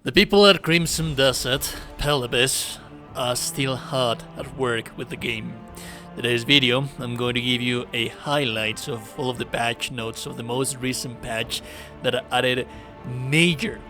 The people at Crimson Desert, Pelibis, are still hard at work with the game. In today's video, I'm going to give you a highlights of all of the patch notes of the most recent patch that added major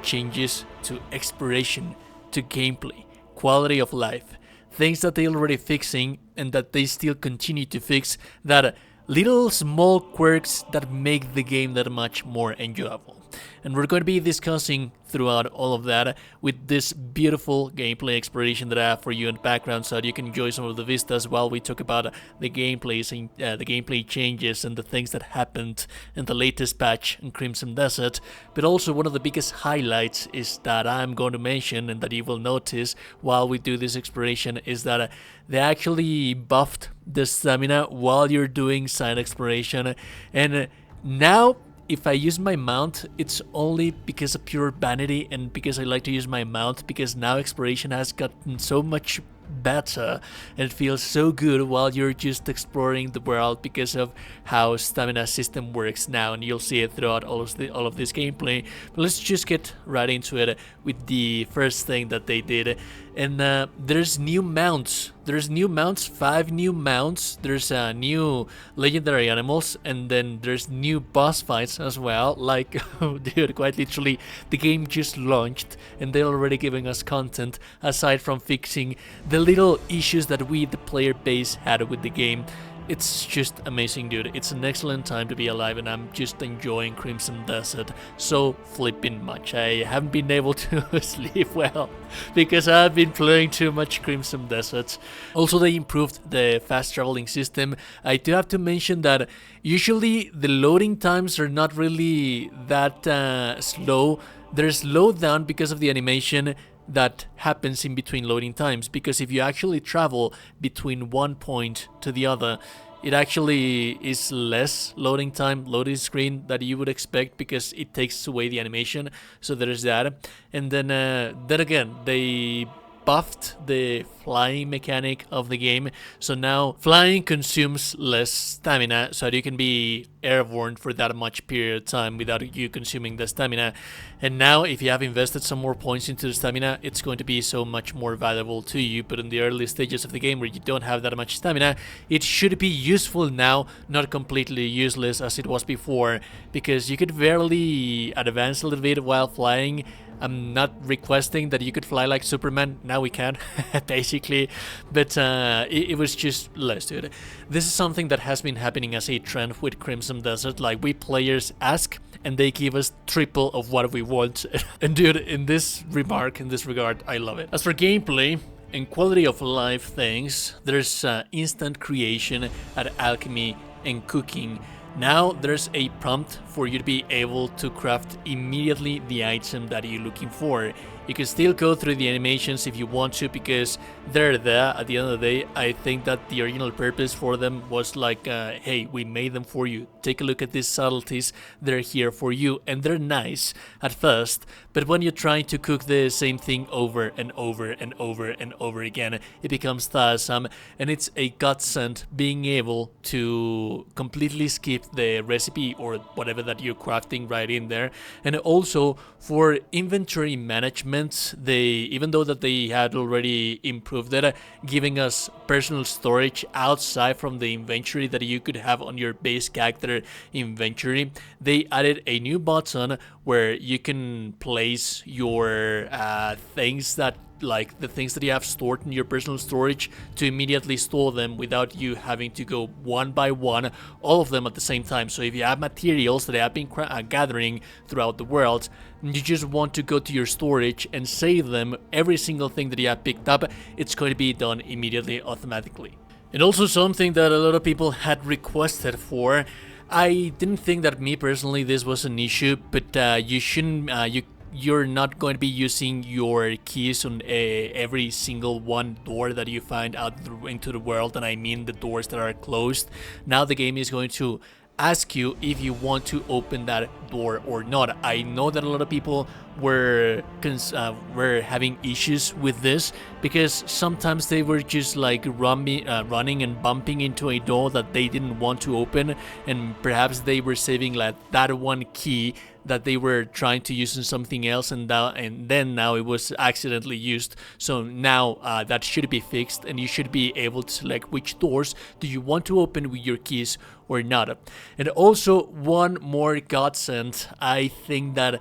changes to exploration, to gameplay, quality of life, things that they're already fixing and that they still continue to fix, that little small quirks that make the game that much more enjoyable. And we're going to be discussing throughout all of that with this beautiful gameplay exploration that I have for you in the background, so that you can enjoy some of the vistas while we talk about the gameplays and the gameplay changes and the things that happened in the latest patch in Crimson Desert. But also one of the biggest highlights is that I'm going to mention, and that you will notice while we do this exploration, is that they actually buffed the stamina while you're doing side exploration. And now if I use my mount, it's only because of pure vanity and because I like to use my mount, because now exploration has gotten so much better and it feels so good while you're just exploring the world because of how stamina system works now, and you'll see it throughout all of this gameplay. But let's just get right into it with the first thing that they did. And there's new mounts. 5 new mounts. There's new legendary animals, and then there's new boss fights as well. Like, dude, quite literally, the game just launched and they're already giving us content aside from fixing the little issues that we, the player base, had with the game. It's just amazing, dude. It's an excellent time to be alive, and I'm just enjoying Crimson Desert so flipping much. I haven't been able to sleep well because I've been playing too much Crimson Desert. Also, they improved the fast traveling system. I do have to mention that usually the loading times are not really that slow. They're slowed down because of the animation that happens in between loading times, because if you actually travel between one point to the other, it actually is less loading time, loading screen, that you would expect, because it takes away the animation. So there's that. And then again, they buffed the flying mechanic of the game, so now flying consumes less stamina, so that you can be airborne for that much period of time without you consuming the stamina. And now if you have invested some more points into the stamina, it's going to be so much more valuable to you. But in the early stages of the game where you don't have that much stamina, it should be useful now, not completely useless as it was before, because you could barely advance a little bit while flying. I'm not requesting that you could fly like Superman. Now we can, basically. But it was just less, dude. This is something that has been happening as a trend with Crimson Desert. Like, we players ask, and they give us triple of what we want. And dude, in this regard, I love it. As for gameplay and quality of life things, there's instant creation at alchemy and cooking. Now there's a prompt for you to be able to craft immediately the item that you're looking for. You can still go through the animations if you want to, because they're there at the end of the day. I think that the original purpose for them was like, hey, we made them for you. Take a look at these subtleties. They're here for you, and they're nice at first. But when you're trying to cook the same thing over and over and over and over again, it becomes tiresome, and it's a godsend being able to completely skip the recipe or whatever that you're crafting right in there. And also for inventory management, even though that they had already improved it, giving us personal storage outside from the inventory that you could have on your base character inventory, they added a new button where you can place your things that, like the things that you have stored in your personal storage, to immediately store them without you having to go one by one, all of them at the same time. So if you have materials that have been gathering throughout the world, you just want to go to your storage and save them, every single thing that you have picked up, it's going to be done immediately, automatically. And also something that a lot of people had requested for. I didn't think that, me personally, this was an issue, but you shouldn't, you're not going to be using your keys on every single one door that you find out into the world, and I mean the doors that are closed. Now the game is going to ask you if you want to open that door or not. I know that a lot of people were having issues with this, because sometimes they were just like running and bumping into a door that they didn't want to open, and perhaps they were saving like that one key that they were trying to use in something else, and then now it was accidentally used. So now that should be fixed, and you should be able to select which doors do you want to open with your keys or not. And also one more godsend, I think that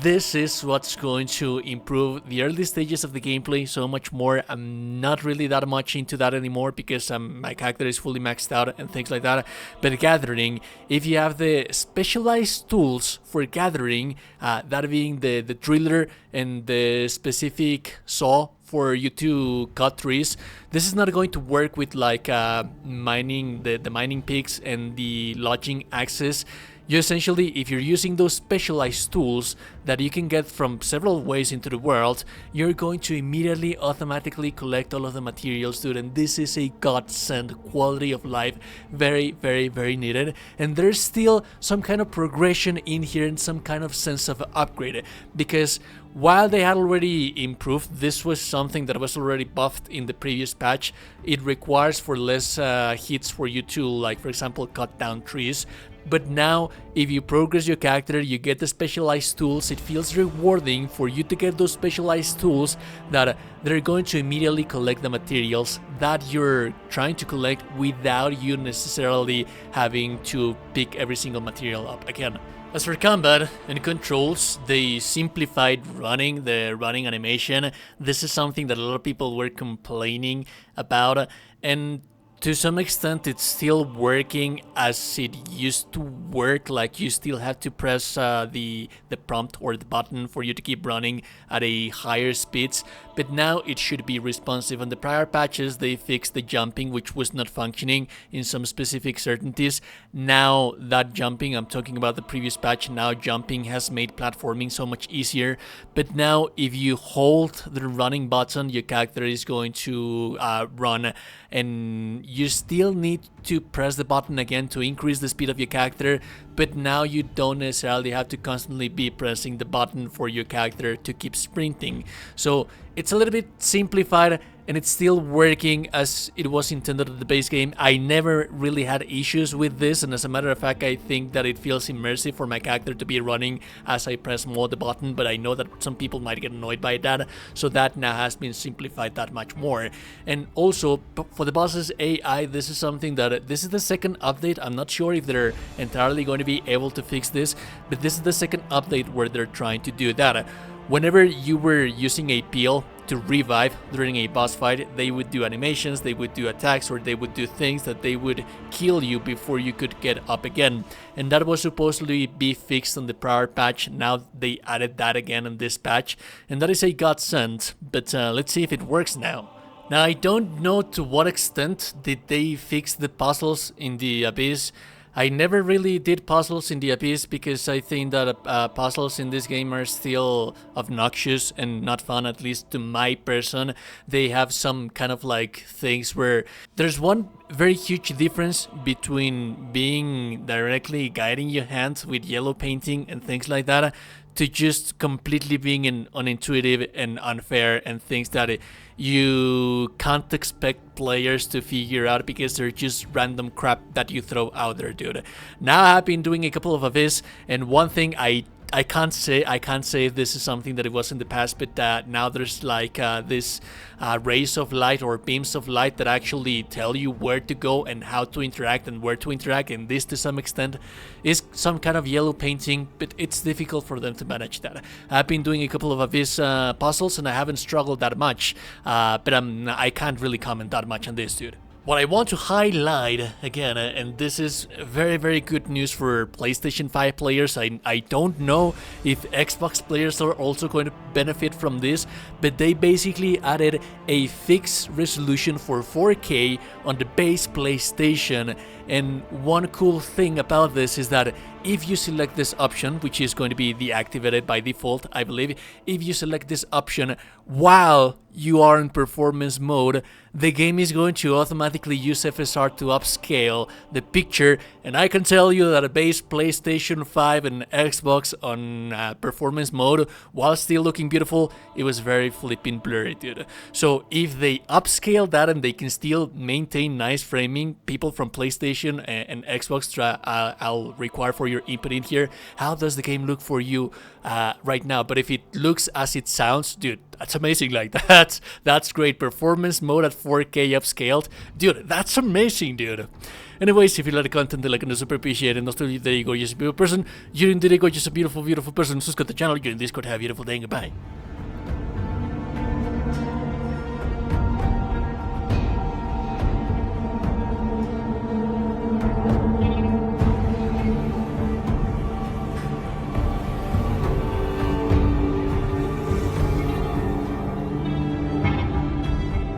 this is what's going to improve the early stages of the gameplay so much more. I'm not really that much into that anymore because my character is fully maxed out and things like that. But gathering, if you have the specialized tools for gathering, that being the driller and the specific saw for you to cut trees, this is not going to work with like mining the mining picks and the lodging axes. You essentially, if you're using those specialized tools that you can get from several ways into the world, you're going to immediately automatically collect all of the materials, dude, and this is a godsend. Quality of life, very, very, very needed. And there's still some kind of progression in here and some kind of sense of upgrade, because while they had already improved, this was something that was already buffed in the previous patch. It requires for less hits for you to, like, for example, cut down trees. But now, if you progress your character, you get the specialized tools, it feels rewarding for you to get those specialized tools that they're going to immediately collect the materials that you're trying to collect without you necessarily having to pick every single material up again. As for combat and controls, they simplified the running animation. This is something that a lot of people were complaining about, and to some extent it's still working as it used to work. Like, you still have to press the prompt or the button for you to keep running at a higher speeds, but now it should be responsive. On the prior patches they fixed the jumping, which was not functioning in some specific certainties. Now that jumping, I'm talking about the previous patch, now jumping has made platforming so much easier. But now if you hold the running button, your character is going to run, and you still need to press the button again to increase the speed of your character, but now you don't necessarily have to constantly be pressing the button for your character to keep sprinting. So it's a little bit simplified, and it's still working as it was intended at the base game. I never really had issues with this, and as a matter of fact, I think that it feels immersive for my character to be running as I press more the button, but I know that some people might get annoyed by that, so that now has been simplified that much more. And also, for the boss's AI, this is something that, this is the second update. I'm not sure if they're entirely going to be able to fix this, but this is the second update where they're trying to do that. Whenever you were using a peel to revive during a boss fight, they would do animations, they would do attacks, or they would do things that they would kill you before you could get up again. And that was supposed to be fixed on the prior patch. Now they added that again in this patch, and that is a godsend. But let's see if it works now. Now, I don't know to what extent did they fix the puzzles in the Abyss. I never really did puzzles in the Abyss because I think that puzzles in this game are still obnoxious and not fun, at least to my person. They have some kind of like things where there's one very huge difference between being directly guiding your hands with yellow painting and things like that to just completely being unintuitive and unfair and things that you can't expect players to figure out because they're just random crap that you throw out there, dude. Now I've been doing a couple of Abyss, and one thing I can't say if this is something that it was in the past, but now there's like this rays of light or beams of light that actually tell you where to go and how to interact and where to interact, and this to some extent is some kind of yellow painting, but it's difficult for them to manage that. I've been doing a couple of Abyss puzzles and I haven't struggled that much, but I can't really comment that much on this, dude. What I want to highlight again, and this is very, very good news for PlayStation 5 players. I don't know if Xbox players are also going to benefit from this, but they basically added a fixed resolution for 4K on the base PlayStation. And one cool thing about this is that if you select this option, which is going to be deactivated by default, I believe, if you select this option while you are in performance mode, the game is going to automatically use FSR to upscale the picture, and I can tell you that a base PlayStation 5 and Xbox on performance mode, while still looking beautiful, it was very flipping blurry, dude. So if they upscale that and they can still maintain nice framing, people from PlayStation and Xbox, I'll require for you your input in here. How does the game look for you right now? But if it looks as it sounds, dude, that's amazing. Like that's great. Performance mode at 4K upscaled, dude, that's amazing, dude. Anyways, if you like the content, the like and the super appreciate it. And also, there you go, you're just a beautiful person. You're in the go, just a beautiful, beautiful person. Subscribe to the channel, you're in Discord, have a beautiful day, and goodbye.